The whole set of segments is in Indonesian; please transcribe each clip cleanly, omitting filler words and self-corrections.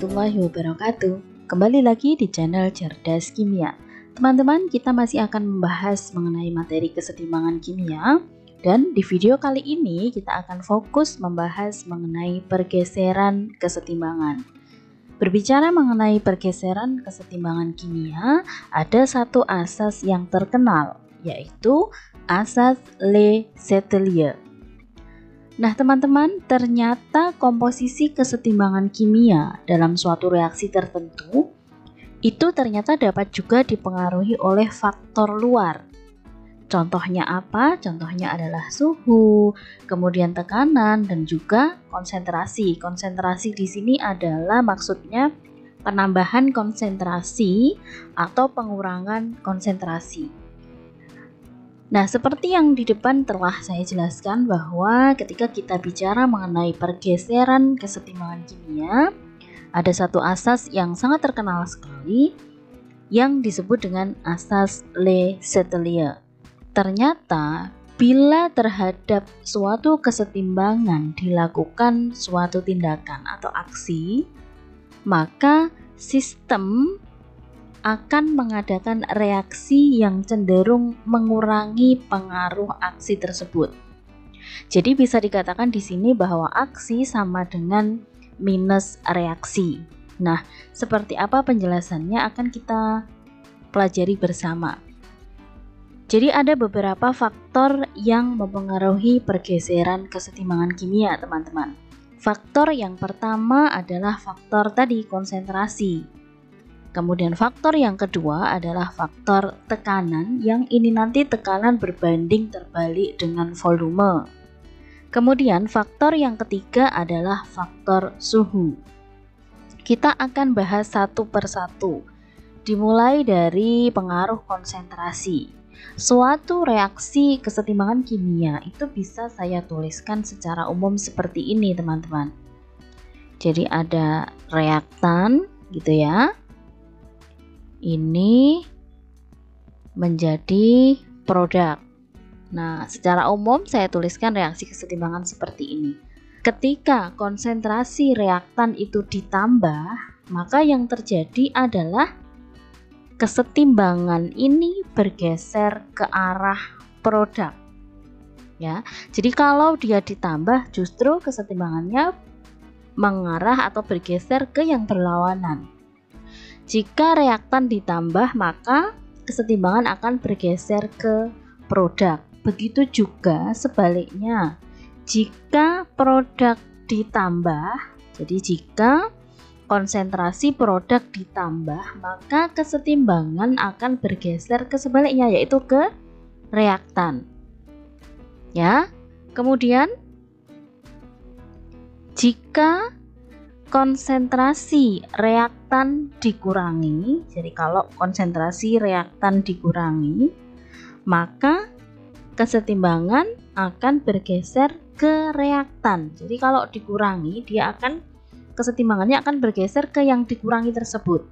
warahmatullahi wabarakatuh. Kembali lagi di channel Cerdas Kimia. Teman-teman, kita masih akan membahas mengenai materi kesetimbangan kimia. Dan di video kali ini kita akan fokus membahas mengenai pergeseran kesetimbangan. Berbicara mengenai pergeseran kesetimbangan kimia, ada satu asas yang terkenal, yaitu asas Le Chatelier. Nah teman-teman, ternyata komposisi kesetimbangan kimia dalam suatu reaksi tertentu itu ternyata dapat juga dipengaruhi oleh faktor luar. Contohnya apa? Contohnya adalah suhu, kemudian tekanan, dan juga konsentrasi. Konsentrasi di sini adalah maksudnya penambahan konsentrasi atau pengurangan konsentrasi. Nah, seperti yang di depan telah saya jelaskan bahwa ketika kita bicara mengenai pergeseran kesetimbangan kimia, ada satu asas yang sangat terkenal sekali yang disebut dengan asas Le Chatelier. Ternyata bila terhadap suatu kesetimbangan dilakukan suatu tindakan atau aksi, maka sistem akan mengadakan reaksi yang cenderung mengurangi pengaruh aksi tersebut. Jadi bisa dikatakan di sini bahwa aksi sama dengan minus reaksi. Nah, seperti apa penjelasannya akan kita pelajari bersama. Jadi ada beberapa faktor yang mempengaruhi pergeseran kesetimbangan kimia, teman-teman. Faktor yang pertama adalah faktor tadi, konsentrasi. Kemudian faktor yang kedua adalah faktor tekanan, yang ini nanti tekanan berbanding terbalik dengan volume. Kemudian faktor yang ketiga adalah faktor suhu. Kita akan bahas satu persatu, dimulai dari pengaruh konsentrasi. Suatu reaksi kesetimbangan kimia itu bisa saya tuliskan secara umum seperti ini, teman-teman. Jadi ada reaktan gitu ya. Ini menjadi produk. Nah, secara umum saya tuliskan reaksi kesetimbangan seperti ini. Ketika konsentrasi reaktan itu ditambah, maka yang terjadi adalah kesetimbangan ini bergeser ke arah produk. Ya. Jadi kalau dia ditambah, justru kesetimbangannya mengarah atau bergeser ke yang berlawanan. Jika reaktan ditambah, maka kesetimbangan akan bergeser ke produk. Begitu juga sebaliknya. Jika produk ditambah, jadi jika konsentrasi produk ditambah, maka kesetimbangan akan bergeser ke sebaliknya, yaitu ke reaktan. Ya. Kemudian jika konsentrasi reaktan dikurangi, jadi kalau konsentrasi reaktan dikurangi, maka kesetimbangan akan bergeser ke reaktan. Jadi kalau dikurangi, kesetimbangannya akan bergeser ke yang dikurangi tersebut.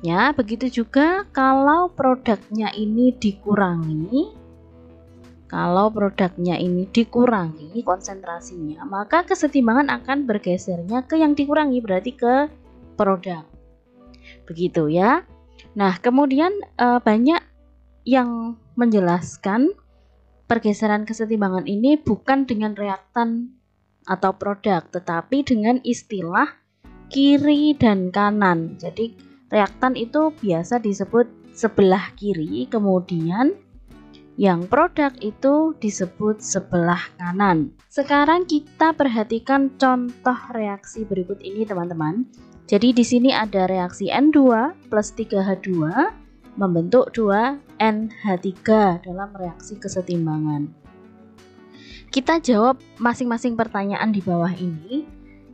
Ya, begitu juga kalau produknya ini dikurangi. Kalau produknya ini dikurangi konsentrasinya, maka kesetimbangan akan bergesernya ke yang dikurangi, berarti ke produk. Begitu ya. Nah, kemudian banyak yang menjelaskan pergeseran kesetimbangan ini bukan dengan reaktan atau produk, tetapi dengan istilah kiri dan kanan. Jadi reaktan itu biasa disebut sebelah kiri, kemudian yang produk itu disebut sebelah kanan. Sekarang kita perhatikan contoh reaksi berikut ini, teman-teman. Jadi di sini ada reaksi N2 plus 3H2 membentuk 2NH3 dalam reaksi kesetimbangan. Kita jawab masing-masing pertanyaan di bawah ini.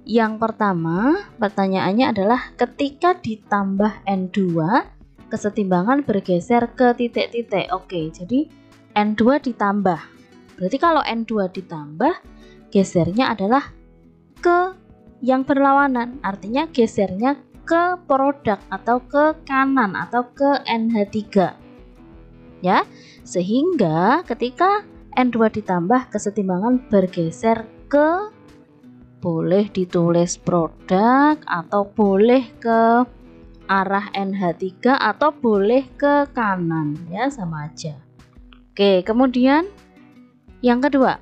Yang pertama, pertanyaannya adalah ketika ditambah N2, kesetimbangan bergeser ke titik-titik. Oke, jadi N2 ditambah. Berarti kalau N2 ditambah, gesernya adalah ke yang berlawanan. Artinya gesernya ke produk atau ke kanan atau ke NH3. Ya, sehingga ketika N2 ditambah, kesetimbangan bergeser ke boleh ditulis produk, atau boleh ke arah NH3, atau boleh ke kanan, ya sama aja. Oke, kemudian yang kedua,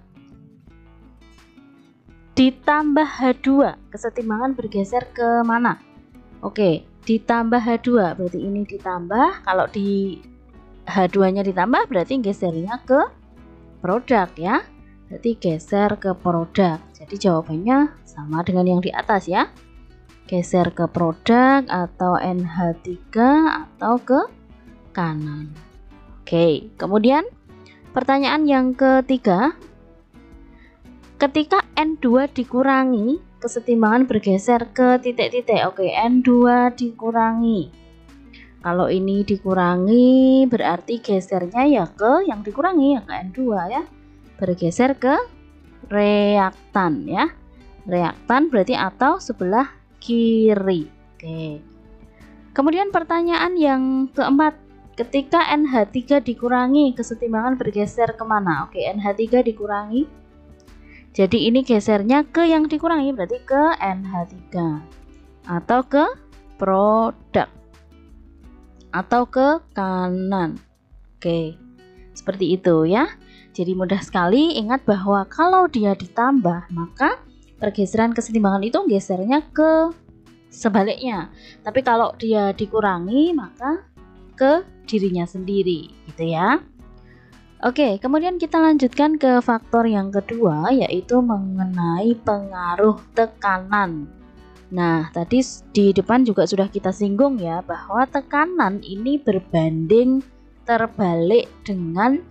ditambah H2, kesetimbangan bergeser ke mana? Oke, ditambah H2 berarti ini ditambah, kalau di H2 nya ditambah berarti gesernya ke produk ya, berarti geser ke produk. Jadi jawabannya sama dengan yang di atas ya, geser ke produk atau NH3 atau ke kanan. Oke, kemudian pertanyaan yang ketiga, ketika N2 dikurangi, kesetimbangan bergeser ke titik-titik. Oke, N2 dikurangi. Kalau ini dikurangi berarti gesernya ya ke yang dikurangi, ya ke N2 ya. Bergeser ke reaktan ya. Reaktan berarti atau sebelah kiri. Oke. Kemudian pertanyaan yang keempat, ketika NH3 dikurangi, kesetimbangan bergeser kemana? Oke, NH3 dikurangi. Jadi ini gesernya ke yang dikurangi, berarti ke NH3 atau ke produk atau ke kanan. Oke, seperti itu ya. Jadi mudah sekali, ingat bahwa kalau dia ditambah maka pergeseran kesetimbangan itu gesernya ke sebaliknya. Tapi kalau dia dikurangi maka ke dirinya sendiri gitu ya. Oke, kemudian kita lanjutkan ke faktor yang kedua, yaitu mengenai pengaruh tekanan. Nah, tadi di depan juga sudah kita singgung ya, bahwa tekanan ini berbanding terbalik dengan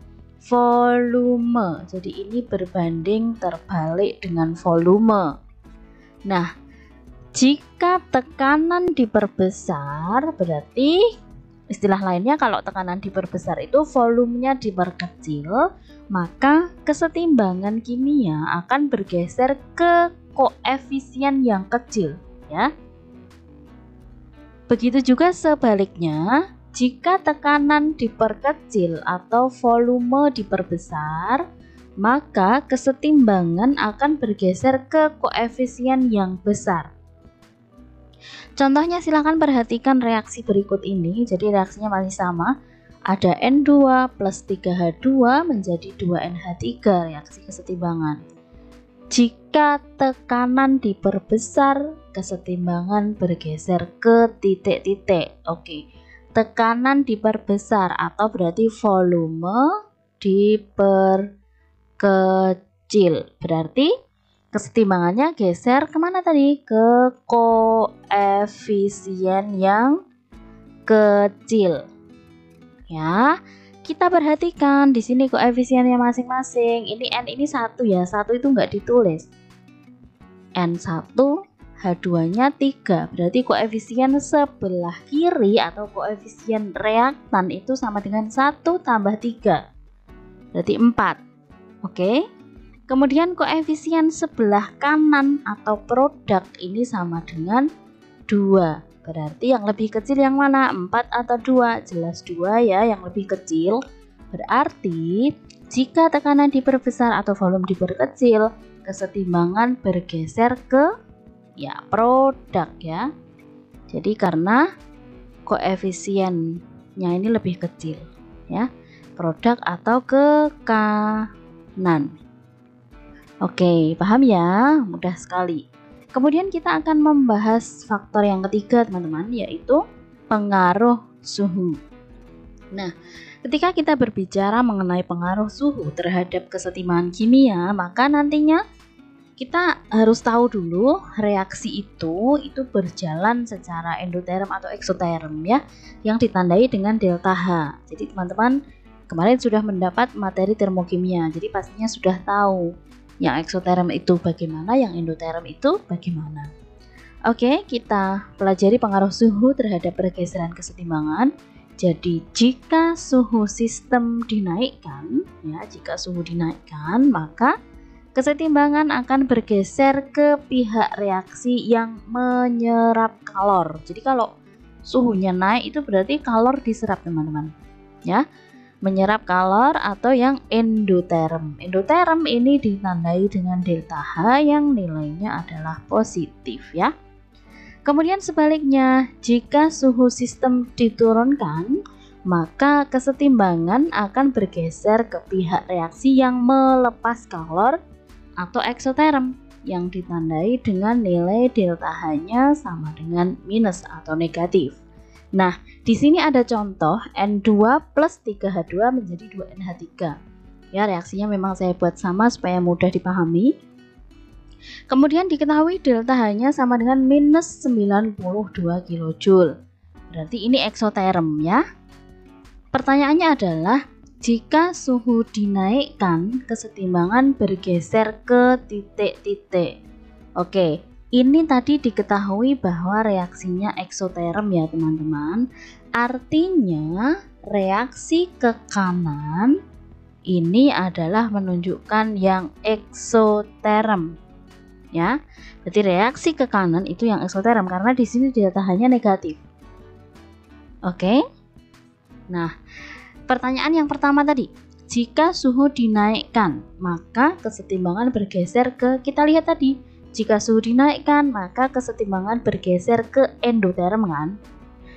volume. Jadi ini berbanding terbalik dengan volume. Nah, jika tekanan diperbesar, berarti istilah lainnya kalau tekanan diperbesar itu volumenya diperkecil, maka kesetimbangan kimia akan bergeser ke koefisien yang kecil ya. Begitu juga sebaliknya, jika tekanan diperkecil atau volume diperbesar, maka kesetimbangan akan bergeser ke koefisien yang besar. Contohnya silahkan perhatikan reaksi berikut ini. Jadi reaksinya masih sama. Ada N2 plus 3H2 menjadi 2NH3, reaksi kesetimbangan. Jika tekanan diperbesar, kesetimbangan bergeser ke titik-titik. Oke, tekanan diperbesar atau berarti volume diperkecil. Berarti kesetimbangannya geser kemana tadi? Ke koefisien yang kecil. Ya, kita perhatikan di sini koefisiennya masing-masing. Ini N ini 1 ya, 1 itu nggak ditulis. N1, H2-nya 3. Berarti koefisien sebelah kiri atau koefisien reaktan itu sama dengan 1 tambah 3. Berarti 4. Oke. Kemudian koefisien sebelah kanan atau produk ini sama dengan 2. Berarti yang lebih kecil yang mana? 4 atau 2? Jelas 2 ya, yang lebih kecil. Berarti jika tekanan diperbesar atau volume diperkecil, kesetimbangan bergeser ke ya produk ya. Jadi karena koefisiennya ini lebih kecil ya. Produk atau ke kanan. Oke, paham ya? Mudah sekali. Kemudian kita akan membahas faktor yang ketiga, teman-teman, yaitu pengaruh suhu. Nah, ketika kita berbicara mengenai pengaruh suhu terhadap kesetimbangan kimia, maka nantinya kita harus tahu dulu reaksi itu berjalan secara endoterm atau eksoterm ya, yang ditandai dengan delta H. Jadi teman-teman kemarin sudah mendapat materi termokimia, jadi pastinya sudah tahu yang eksoterm itu bagaimana, yang endoterm itu bagaimana. Oke, kita pelajari pengaruh suhu terhadap pergeseran kesetimbangan. Jadi jika suhu sistem dinaikkan, ya, jika suhu dinaikkan, maka kesetimbangan akan bergeser ke pihak reaksi yang menyerap kalor. Jadi kalau suhunya naik itu berarti kalor diserap, teman-teman. Ya. menyerap kalor atau yang endoterm. Endoterm ini ditandai dengan delta H yang nilainya adalah positif ya. Kemudian sebaliknya, jika suhu sistem diturunkan, maka kesetimbangan akan bergeser ke pihak reaksi yang melepas kalor atau eksoterm yang ditandai dengan nilai delta H-nya sama dengan minus atau negatif. Nah, di sini ada contoh N2 plus 3H2 menjadi 2NH3. Ya, reaksinya memang saya buat sama supaya mudah dipahami. Kemudian diketahui delta H-nya sama dengan minus 92 kJ. Berarti ini eksoterm ya. Pertanyaannya adalah, jika suhu dinaikkan, kesetimbangan bergeser ke titik-titik. Oke, ini tadi diketahui bahwa reaksinya eksoterm ya teman-teman. Artinya reaksi ke kanan ini adalah menunjukkan yang eksoterm. Ya, berarti reaksi ke kanan itu yang eksoterm karena di sini delta H-nya negatif. Oke. Nah, pertanyaan yang pertama tadi, jika suhu dinaikkan, maka kesetimbangan bergeser ke, kita lihat tadi, jika suhu dinaikkan, maka kesetimbangan bergeser ke endoterm kan?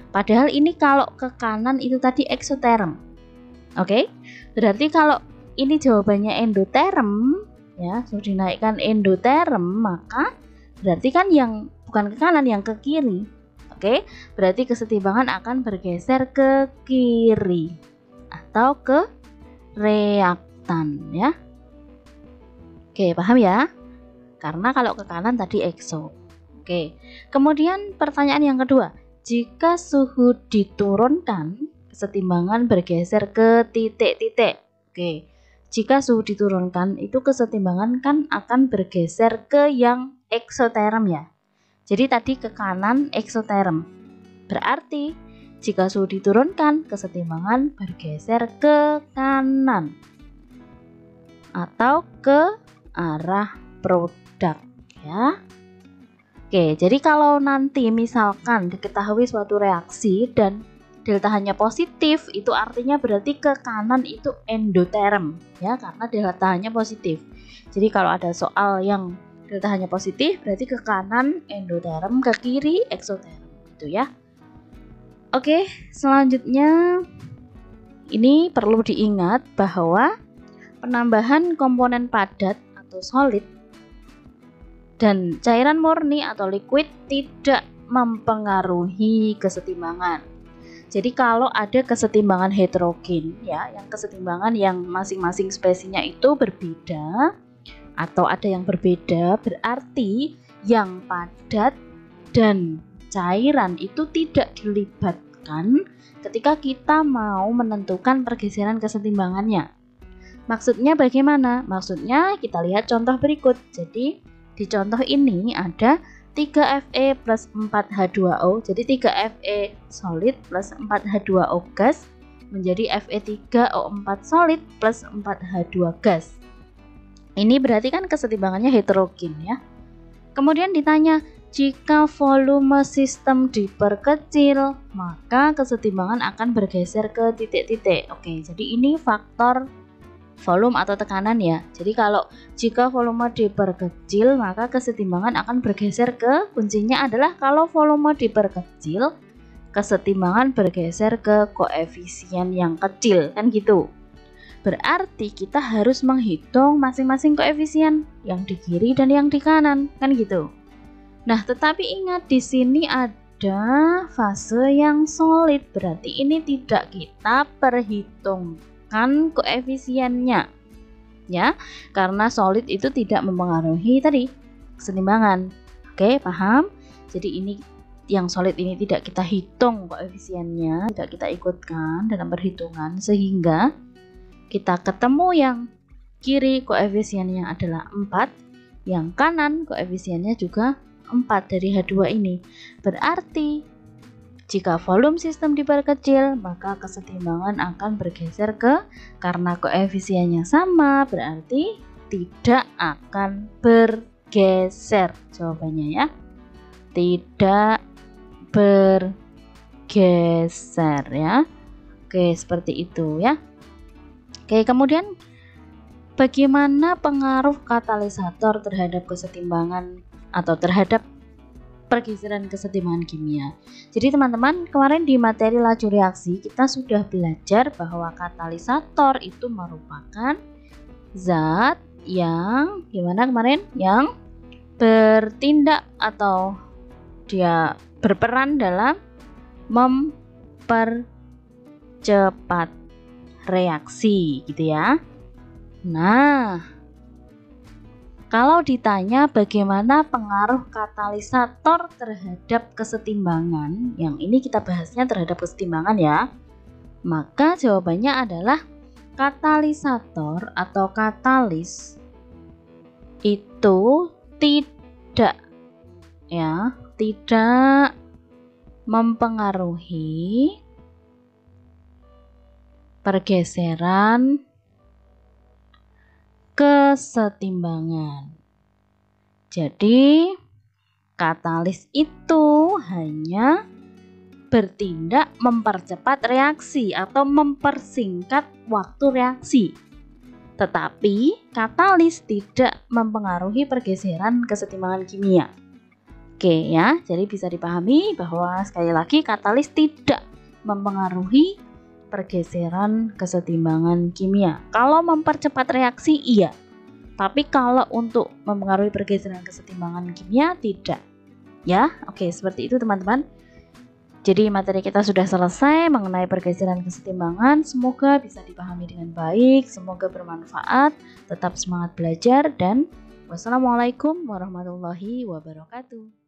Padahal ini kalau ke kanan itu tadi eksoterm. Oke? Berarti kalau ini jawabannya endoterm, ya, suhu dinaikkan endoterm, maka berarti kan yang bukan ke kanan, yang ke kiri. Oke, berarti kesetimbangan akan bergeser ke kiri atau ke reaktan ya. Oke, paham ya? Karena kalau ke kanan tadi ekso. Oke, kemudian pertanyaan yang kedua, jika suhu diturunkan, kesetimbangan bergeser ke titik-titik. Oke, jika suhu diturunkan itu kesetimbangan kan akan bergeser ke yang eksoterm ya. Jadi tadi ke kanan eksoterm. Berarti jika suhu diturunkan, kesetimbangan bergeser ke kanan atau ke arah produk ya. Oke, jadi kalau nanti misalkan diketahui suatu reaksi dan delta H-nya positif, itu artinya berarti ke kanan itu endoterm ya, karena delta H-nya positif. Jadi kalau ada soal yang delta H-nya positif, berarti ke kanan endoterm, ke kiri eksoterm gitu ya. Oke, selanjutnya ini perlu diingat bahwa penambahan komponen padat atau solid dan cairan murni atau liquid tidak mempengaruhi kesetimbangan. Jadi kalau ada kesetimbangan heterogen ya, yang kesetimbangan yang masing-masing spesiesnya itu berbeda atau ada yang berbeda, berarti yang padat dan cairan itu tidak dilibatkan ketika kita mau menentukan pergeseran kesetimbangannya. Maksudnya bagaimana? Maksudnya kita lihat contoh berikut. Jadi di contoh ini ada 3Fe plus 4H2O, jadi 3Fe solid plus 4H2O gas menjadi Fe3O4 solid plus 4H2 gas. Ini berarti kan kesetimbangannya heterogen ya. Kemudian ditanya, jika volume sistem diperkecil, maka kesetimbangan akan bergeser ke titik-titik. Oke, jadi ini faktor volume atau tekanan ya. Jadi kalau jika volume diperkecil, maka kesetimbangan akan bergeser ke, kuncinya adalah kalau volume diperkecil, kesetimbangan bergeser ke koefisien yang kecil, kan gitu. Berarti kita harus menghitung masing-masing koefisien yang di kiri dan yang di kanan, kan gitu. Nah, tetapi ingat di sini ada fase yang solid, berarti ini tidak kita perhitungkan koefisiennya. Ya, karena solid itu tidak mempengaruhi tadi kesetimbangan. Oke, paham? Jadi ini yang solid ini tidak kita hitung koefisiennya, tidak kita ikutkan dalam perhitungan, sehingga kita ketemu yang kiri koefisiennya adalah 4, yang kanan koefisiennya juga 4 dari H2 ini. Berarti jika volume sistem diperkecil, maka kesetimbangan akan bergeser ke, karena koefisiennya sama, berarti tidak akan bergeser. Jawabannya ya, tidak bergeser ya. Oke, seperti itu ya. Oke, kemudian bagaimana pengaruh katalisator terhadap kesetimbangan atau terhadap pergeseran kesetimbangan kimia? Jadi teman-teman, kemarin di materi laju reaksi kita sudah belajar bahwa katalisator itu merupakan zat yang gimana kemarin? Yang bertindak atau dia berperan dalam mempercepat reaksi gitu ya. Nah, kalau ditanya bagaimana pengaruh katalisator terhadap kesetimbangan, yang ini kita bahasnya terhadap kesetimbangan ya, maka jawabannya adalah katalisator atau katalis itu tidak mempengaruhi pergeseran kesetimbangan. Jadi katalis itu hanya bertindak mempercepat reaksi atau mempersingkat waktu reaksi. Tetapi katalis tidak mempengaruhi pergeseran kesetimbangan kimia. Oke ya, jadi bisa dipahami bahwa sekali lagi katalis tidak mempengaruhi pergeseran kesetimbangan kimia. Kalau mempercepat reaksi iya, tapi kalau untuk mempengaruhi pergeseran kesetimbangan kimia tidak. Ya, oke, seperti itu teman-teman. Jadi materi kita sudah selesai mengenai pergeseran kesetimbangan. Semoga bisa dipahami dengan baik, semoga bermanfaat. Tetap semangat belajar dan wassalamualaikum warahmatullahi wabarakatuh.